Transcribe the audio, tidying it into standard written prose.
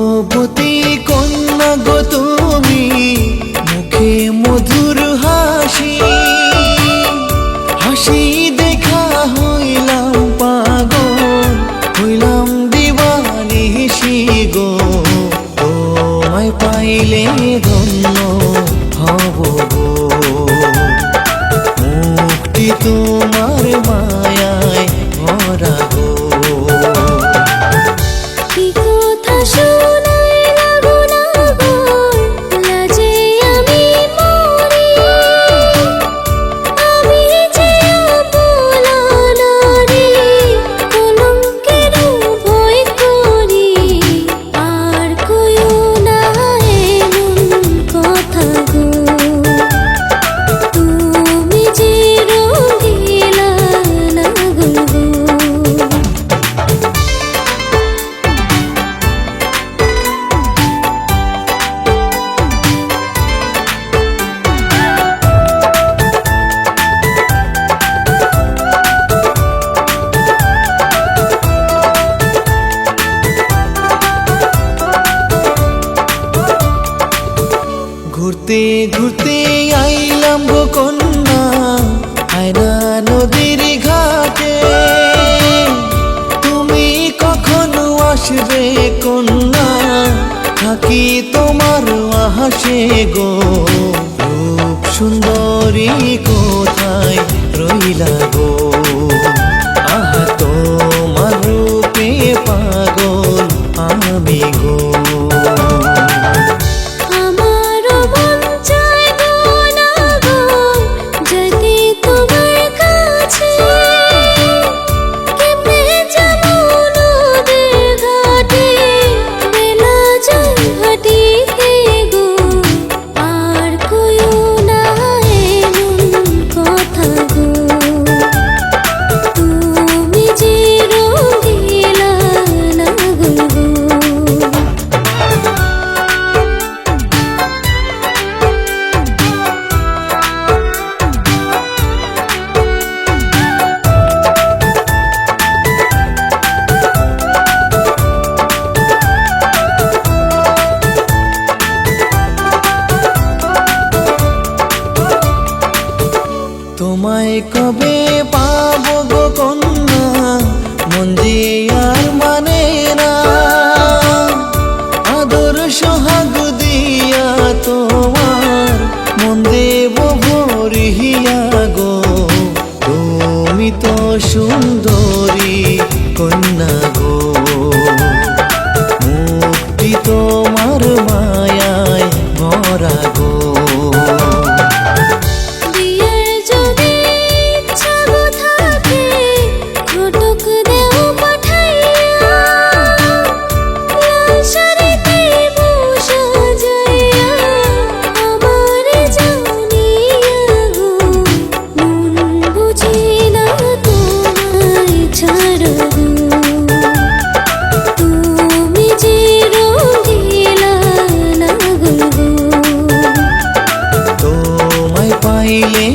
রূপবতী কন্যা গো তুমি, মুখে মধুর হাসি, হাসি দেখা হইলাম পাগল, হইলাম দিবানিশি গো। তোমায় পাইলে ধন্য হব গো, মুক্তি তোমার মায়ায় ভরা গো। ঘুরতে ঘুরতে আইলাম গো কন্যা, আয়না নদীর ঘাটে। তুমি কখনো আসবে কন্যা, থাকি তোমার আহাসে গো। রূপ সুন্দরী কোথায় রইলা গো, আহা তোমার রূপে পাগল আমি গো। তোমায় কবে পাবো গো কন্যা, মন যে আর মানে না। আদর সোহাগ দিয়া তোমার মন দেব ভরিয়া গো। তুমি তো সুন্দরী কন্যা গো, মুক্তি তোমার মায়ায় ভরা গো। পাইলে